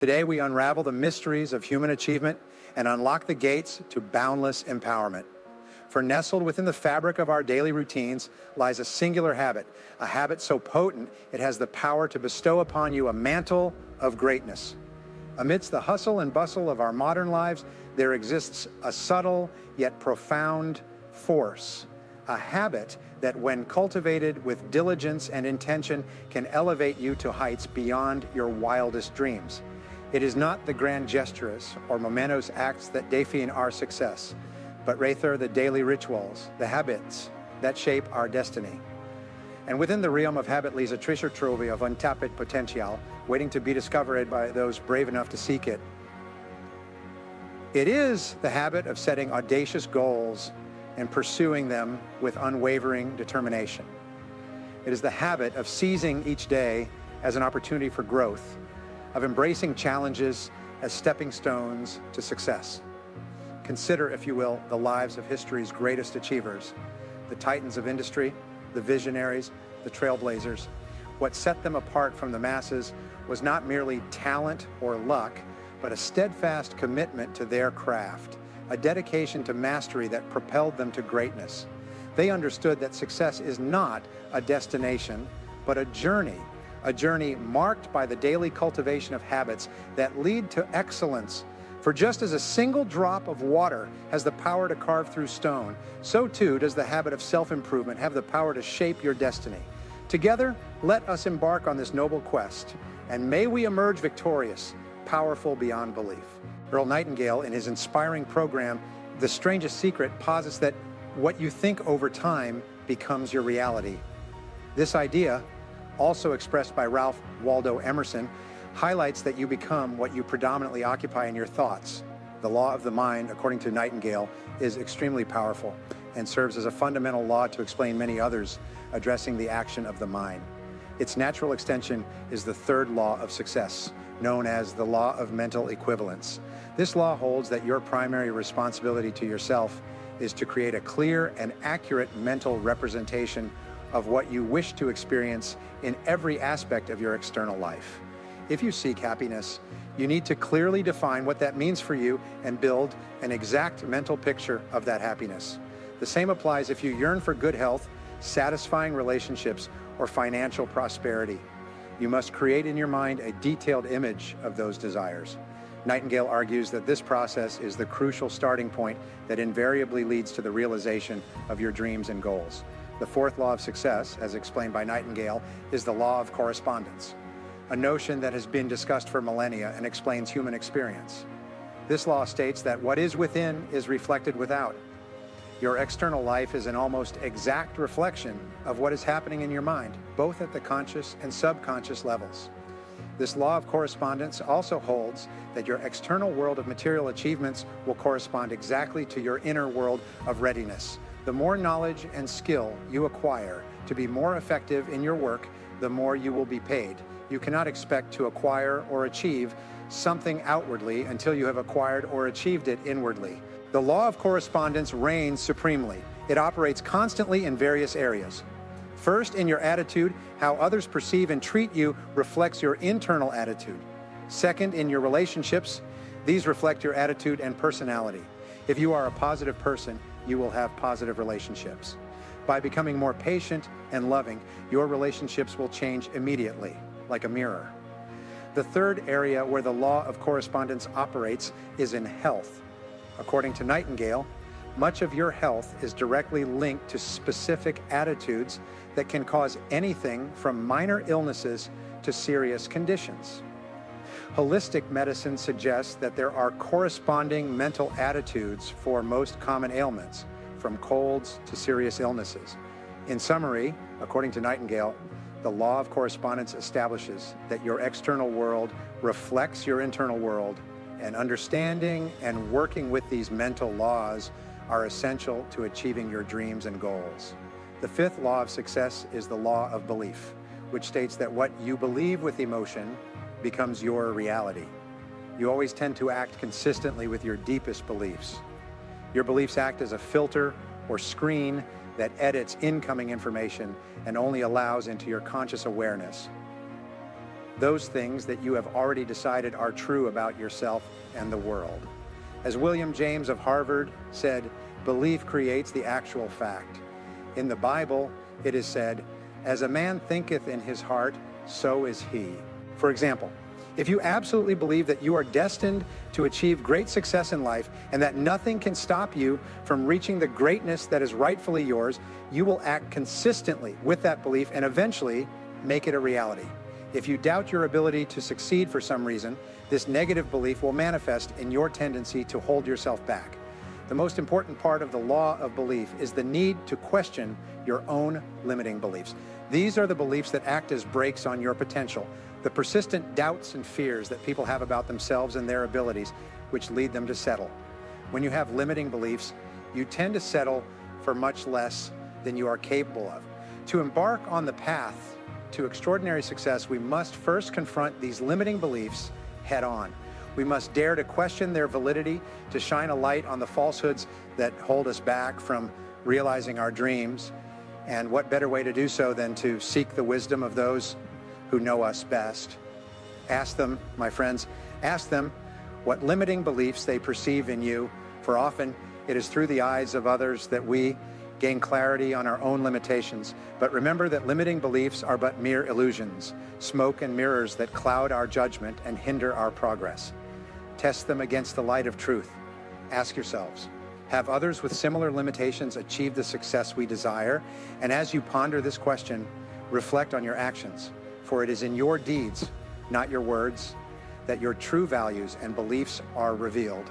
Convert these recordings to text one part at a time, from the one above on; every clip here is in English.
Today, we unravel the mysteries of human achievement and unlock the gates to boundless empowerment. For nestled within the fabric of our daily routines lies a singular habit, a habit so potent it has the power to bestow upon you a mantle of greatness. Amidst the hustle and bustle of our modern lives, there exists a subtle yet profound force, a habit that when cultivated with diligence and intention can elevate you to heights beyond your wildest dreams. It is not the grand gestures or momentous acts that define our success, but rather the daily rituals, the habits that shape our destiny. And within the realm of habit lies a treasure trove of untapped potential, waiting to be discovered by those brave enough to seek it. It is the habit of setting audacious goals and pursuing them with unwavering determination. It is the habit of seizing each day as an opportunity for growth, of embracing challenges as stepping stones to success. Consider, if you will, the lives of history's greatest achievers, the titans of industry, the visionaries, the trailblazers. What set them apart from the masses was not merely talent or luck, but a steadfast commitment to their craft, a dedication to mastery that propelled them to greatness. They understood that success is not a destination, but a journey marked by the daily cultivation of habits that lead to excellence. For just as a single drop of water has the power to carve through stone, so too does the habit of self-improvement have the power to shape your destiny. Together, let us embark on this noble quest, and may we emerge victorious, powerful beyond belief. Earl Nightingale, in his inspiring program, The Strangest Secret, posits that what you think over time becomes your reality. This idea, also expressed by Ralph Waldo Emerson, highlights that you become what you predominantly occupy in your thoughts. The law of the mind, according to Nightingale, is extremely powerful and serves as a fundamental law to explain many others addressing the action of the mind. Its natural extension is the third law of success, known as the law of mental equivalence. This law holds that your primary responsibility to yourself is to create a clear and accurate mental representation of what you wish to experience in every aspect of your external life. If you seek happiness, you need to clearly define what that means for you and build an exact mental picture of that happiness. The same applies if you yearn for good health, satisfying relationships, or financial prosperity. You must create in your mind a detailed image of those desires. Nightingale argues that this process is the crucial starting point that invariably leads to the realization of your dreams and goals. The fourth law of success, as explained by Nightingale, is the law of correspondence, a notion that has been discussed for millennia and explains human experience. This law states that what is within is reflected without. Your external life is an almost exact reflection of what is happening in your mind, both at the conscious and subconscious levels. This law of correspondence also holds that your external world of material achievements will correspond exactly to your inner world of readiness. The more knowledge and skill you acquire to be more effective in your work, the more you will be paid. You cannot expect to acquire or achieve something outwardly until you have acquired or achieved it inwardly. The law of correspondence reigns supremely. It operates constantly in various areas. First, in your attitude, how others perceive and treat you reflects your internal attitude. Second, in your relationships, these reflect your attitude and personality. If you are a positive person, you will have positive relationships. By becoming more patient and loving, your relationships will change immediately, like a mirror. The third area where the law of correspondence operates is in health. According to Nightingale, much of your health is directly linked to specific attitudes that can cause anything from minor illnesses to serious conditions. Holistic medicine suggests that there are corresponding mental attitudes for most common ailments, from colds to serious illnesses. In summary, according to Nightingale, the law of correspondence establishes that your external world reflects your internal world, and understanding and working with these mental laws are essential to achieving your dreams and goals. The fifth law of success is the law of belief, which states that what you believe with emotion becomes your reality. You always tend to act consistently with your deepest beliefs. Your beliefs act as a filter or screen that edits incoming information and only allows into your conscious awareness those things that you have already decided are true about yourself and the world. As William James of Harvard said, belief creates the actual fact. In the Bible, it is said, as a man thinketh in his heart, so is he. For example, if you absolutely believe that you are destined to achieve great success in life and that nothing can stop you from reaching the greatness that is rightfully yours, you will act consistently with that belief and eventually make it a reality. If you doubt your ability to succeed for some reason, this negative belief will manifest in your tendency to hold yourself back. The most important part of the law of belief is the need to question your own limiting beliefs. These are the beliefs that act as brakes on your potential, the persistent doubts and fears that people have about themselves and their abilities, which lead them to settle. When you have limiting beliefs, you tend to settle for much less than you are capable of. To embark on the path to extraordinary success, we must first confront these limiting beliefs head on. We must dare to question their validity, to shine a light on the falsehoods that hold us back from realizing our dreams. And what better way to do so than to seek the wisdom of those who know us best? Ask them, my friends, ask them what limiting beliefs they perceive in you, for often it is through the eyes of others that we gain clarity on our own limitations. But remember that limiting beliefs are but mere illusions, smoke and mirrors that cloud our judgment and hinder our progress. Test them against the light of truth. Ask yourselves, have others with similar limitations achieved the success we desire? And as you ponder this question, reflect on your actions, for it is in your deeds, not your words, that your true values and beliefs are revealed.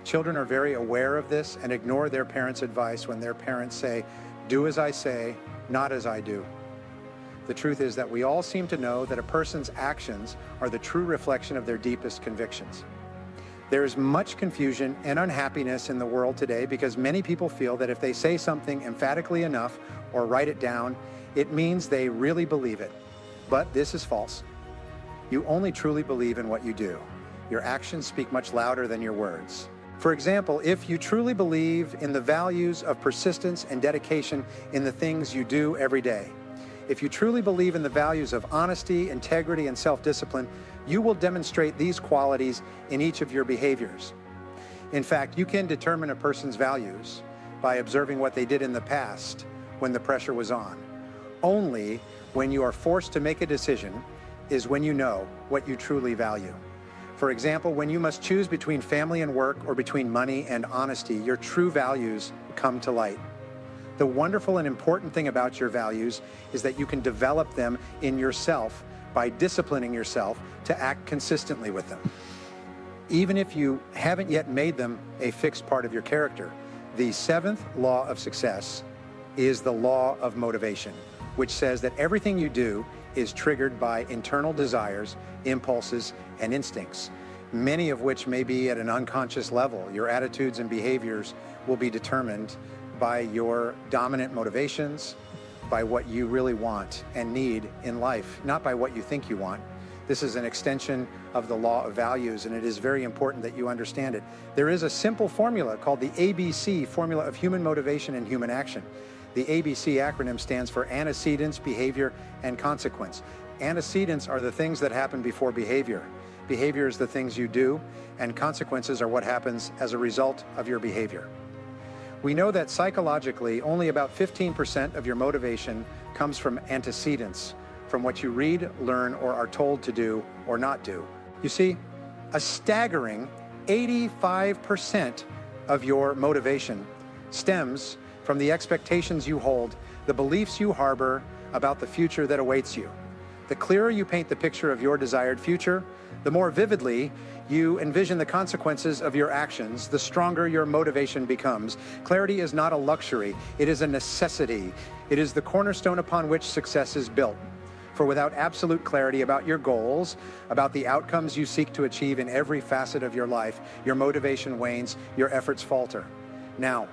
Children are very aware of this and ignore their parents' advice when their parents say, do as I say, not as I do. The truth is that we all seem to know that a person's actions are the true reflection of their deepest convictions. There is much confusion and unhappiness in the world today because many people feel that if they say something emphatically enough or write it down, it means they really believe it. But this is false. You only truly believe in what you do. Your actions speak much louder than your words. For example, if you truly believe in the values of persistence and dedication in the things you do every day, if you truly believe in the values of honesty, integrity, and self-discipline, you will demonstrate these qualities in each of your behaviors. In fact, you can determine a person's values by observing what they did in the past when the pressure was on. Only when you are forced to make a decision is when you know what you truly value. For example, when you must choose between family and work or between money and honesty, your true values come to light. The wonderful and important thing about your values is that you can develop them in yourself by disciplining yourself to act consistently with them. Even if you haven't yet made them a fixed part of your character, the seventh law of success is the law of motivation, which says that everything you do is triggered by internal desires, impulses, and instincts, many of which may be at an unconscious level. Your attitudes and behaviors will be determined by your dominant motivations, by what you really want and need in life, not by what you think you want. This is an extension of the law of values, and it is very important that you understand it. There is a simple formula called the ABC, Formula of Human Motivation and Human Action. The ABC acronym stands for antecedents, behavior, and consequence. Antecedents are the things that happen before behavior. Behavior is the things you do, and consequences are what happens as a result of your behavior. We know that psychologically, only about 15% of your motivation comes from antecedents, from what you read, learn, or are told to do or not do. You see, a staggering 85% of your motivation stems from the expectations you hold, the beliefs you harbor about the future that awaits you. The clearer you paint the picture of your desired future, the more vividly you envision the consequences of your actions, the stronger your motivation becomes. Clarity is not a luxury, it is a necessity. It is the cornerstone upon which success is built. For without absolute clarity about your goals, about the outcomes you seek to achieve in every facet of your life, your motivation wanes, your efforts falter. Now,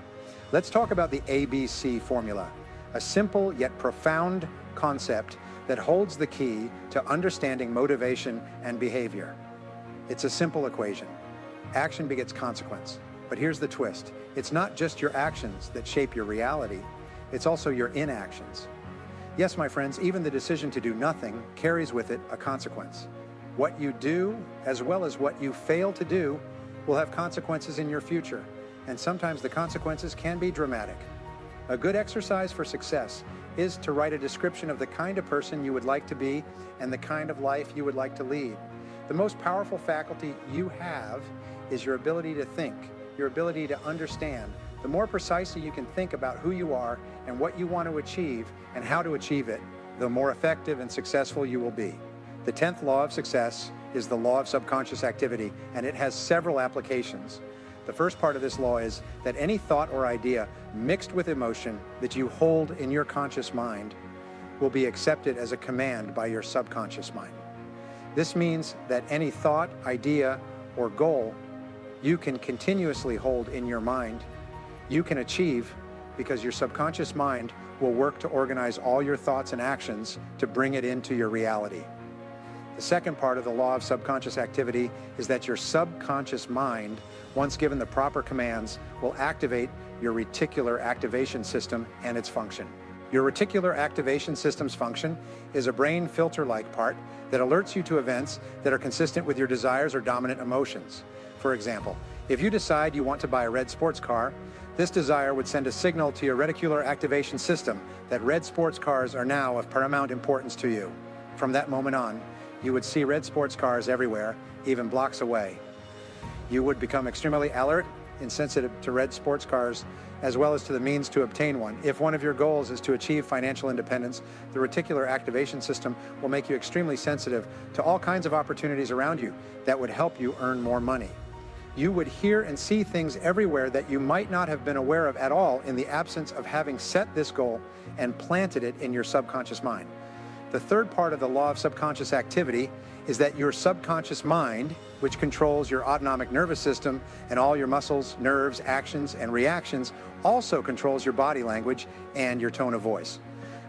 let's talk about the ABC formula, a simple yet profound concept that holds the key to understanding motivation and behavior. It's a simple equation. Action begets consequence. But here's the twist. It's not just your actions that shape your reality. It's also your inactions. Yes, my friends, even the decision to do nothing carries with it a consequence. What you do, as well as what you fail to do, will have consequences in your future, and sometimes the consequences can be dramatic. A good exercise for success is to write a description of the kind of person you would like to be and the kind of life you would like to lead. The most powerful faculty you have is your ability to think, your ability to understand. The more precisely you can think about who you are and what you want to achieve and how to achieve it, the more effective and successful you will be. The 10th law of success is the law of subconscious activity, and it has several applications. The first part of this law is that any thought or idea mixed with emotion that you hold in your conscious mind will be accepted as a command by your subconscious mind. This means that any thought, idea, or goal you can continuously hold in your mind, you can achieve because your subconscious mind will work to organize all your thoughts and actions to bring it into your reality. The second part of the law of subconscious activity is that your subconscious mind, once given the proper commands, will activate your reticular activation system and its function. Your reticular activation system's function is a brain filter-like part that alerts you to events that are consistent with your desires or dominant emotions. For example, if you decide you want to buy a red sports car, this desire would send a signal to your reticular activation system that red sports cars are now of paramount importance to you. From that moment on, you would see red sports cars everywhere, even blocks away. You would become extremely alert and sensitive to red sports cars, as well as to the means to obtain one. If one of your goals is to achieve financial independence, the reticular activation system will make you extremely sensitive to all kinds of opportunities around you that would help you earn more money. You would hear and see things everywhere that you might not have been aware of at all in the absence of having set this goal and planted it in your subconscious mind. The third part of the law of subconscious activity is that your subconscious mind, which controls your autonomic nervous system and all your muscles, nerves, actions, and reactions, also controls your body language and your tone of voice.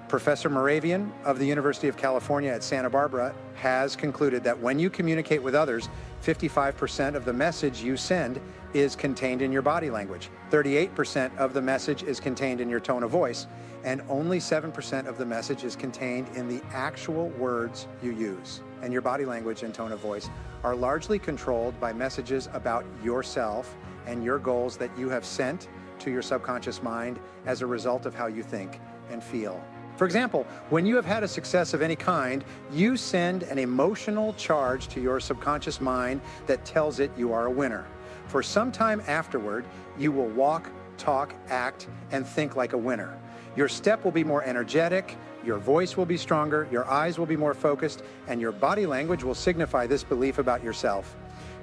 Professor Moravian of the University of California at Santa Barbara has concluded that when you communicate with others, 55% of the message you send is contained in your body language. 38% of the message is contained in your tone of voice, and only 7% of the message is contained in the actual words you use. And your body language and tone of voice are largely controlled by messages about yourself and your goals that you have sent to your subconscious mind as a result of how you think and feel. For example, when you have had a success of any kind, you send an emotional charge to your subconscious mind that tells it you are a winner. For some time afterward, you will walk, talk, act, and think like a winner. Your step will be more energetic, your voice will be stronger, your eyes will be more focused, and your body language will signify this belief about yourself.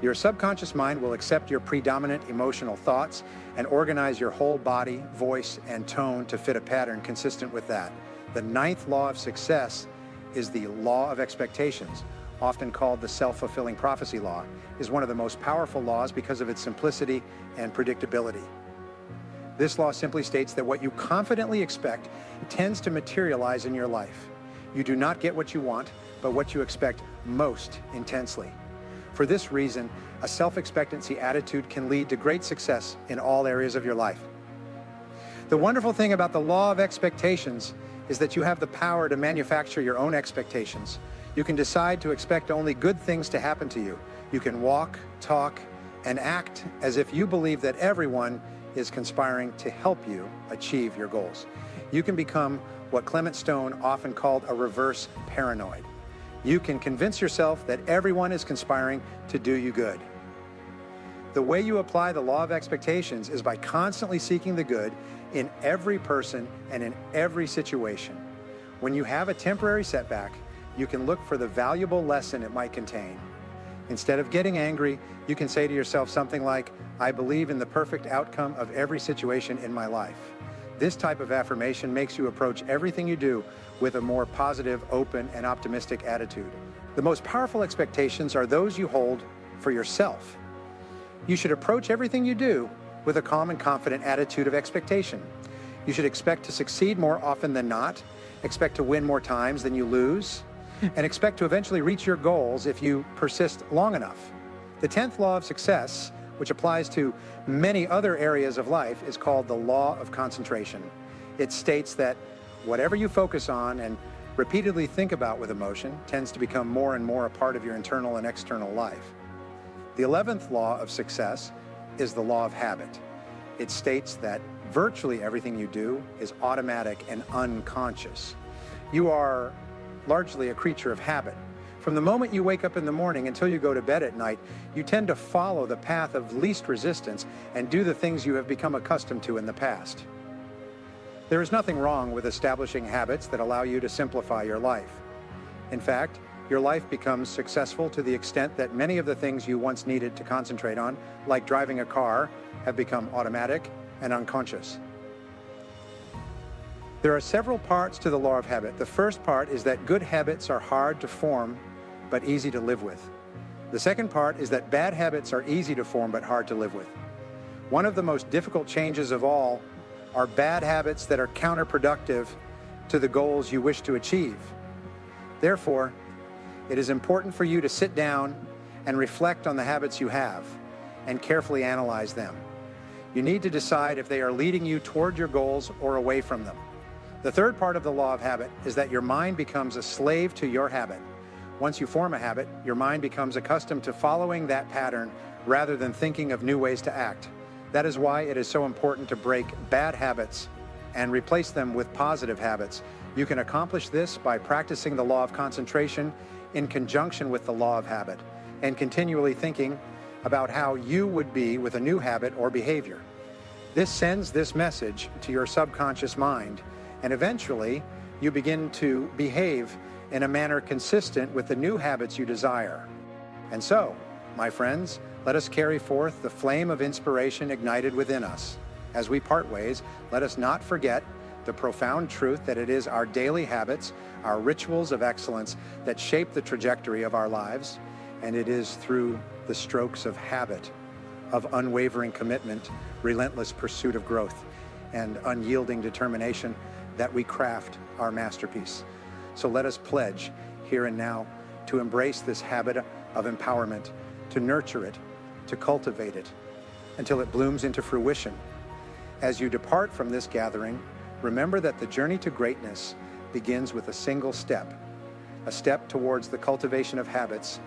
Your subconscious mind will accept your predominant emotional thoughts and organize your whole body, voice, and tone to fit a pattern consistent with that. The 9th law of success is the law of expectations, often called the self-fulfilling prophecy law, is one of the most powerful laws because of its simplicity and predictability. This law simply states that what you confidently expect tends to materialize in your life. You do not get what you want, but what you expect most intensely. For this reason, a self-expectancy attitude can lead to great success in all areas of your life. The wonderful thing about the law of expectations is that you have the power to manufacture your own expectations. You can decide to expect only good things to happen to you. You can walk, talk, and act as if you believe that everyone is conspiring to help you achieve your goals. You can become what Clement Stone often called a reverse paranoid. You can convince yourself that everyone is conspiring to do you good. The way you apply the law of expectations is by constantly seeking the good in every person and in every situation. When you have a temporary setback, you can look for the valuable lesson it might contain. Instead of getting angry, you can say to yourself something like, I believe in the perfect outcome of every situation in my life. This type of affirmation makes you approach everything you do with a more positive, open, and optimistic attitude. The most powerful expectations are those you hold for yourself. You should approach everything you do with a calm and confident attitude of expectation. You should expect to succeed more often than not, expect to win more times than you lose, and expect to eventually reach your goals if you persist long enough. The 10th law of success, which applies to many other areas of life, is called the law of concentration. It states that whatever you focus on and repeatedly think about with emotion tends to become more and more a part of your internal and external life. The 11th law of success is the law of habit. It states that virtually everything you do is automatic and unconscious. You are largely a creature of habit. From the moment you wake up in the morning until you go to bed at night, you tend to follow the path of least resistance and do the things you have become accustomed to in the past. There is nothing wrong with establishing habits that allow you to simplify your life. In fact, your life becomes successful to the extent that many of the things you once needed to concentrate on, like driving a car, have become automatic and unconscious. There are several parts to the law of habit. The first part is that good habits are hard to form but easy to live with. The second part is that bad habits are easy to form but hard to live with. One of the most difficult changes of all are bad habits that are counterproductive to the goals you wish to achieve. Therefore, it is important for you to sit down and reflect on the habits you have and carefully analyze them. You need to decide if they are leading you toward your goals or away from them. The third part of the law of habit is that your mind becomes a slave to your habit. Once you form a habit, your mind becomes accustomed to following that pattern rather than thinking of new ways to act. That is why it is so important to break bad habits and replace them with positive habits. You can accomplish this by practicing the law of concentration in conjunction with the law of habit and continually thinking about how you would be with a new habit or behavior. This sends this message to your subconscious mind, and eventually you begin to behave in a manner consistent with the new habits you desire. And so, my friends, let us carry forth the flame of inspiration ignited within us. As we part ways, let us not forget the profound truth that it is our daily habits, our rituals of excellence that shape the trajectory of our lives, and it is through the strokes of habit, of unwavering commitment, relentless pursuit of growth, and unyielding determination that we craft our masterpiece. So let us pledge here and now to embrace this habit of empowerment, to nurture it, to cultivate it, until it blooms into fruition. As you depart from this gathering, remember that the journey to greatness begins with a single step, a step towards the cultivation of habits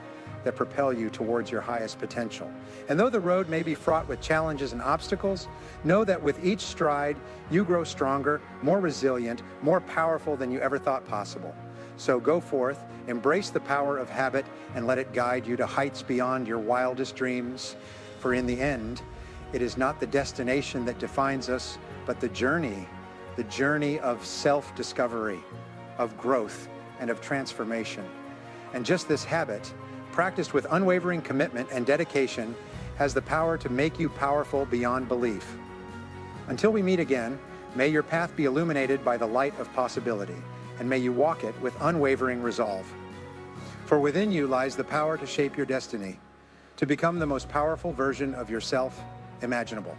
that propel you towards your highest potential. And though the road may be fraught with challenges and obstacles, know that with each stride, you grow stronger, more resilient, more powerful than you ever thought possible. So go forth, embrace the power of habit, and let it guide you to heights beyond your wildest dreams. For in the end, it is not the destination that defines us, but the journey of self-discovery, of growth, and of transformation. And just this habit, practiced with unwavering commitment and dedication, has the power to make you powerful beyond belief. Until we meet again, may your path be illuminated by the light of possibility, and may you walk it with unwavering resolve. For within you lies the power to shape your destiny, to become the most powerful version of yourself imaginable.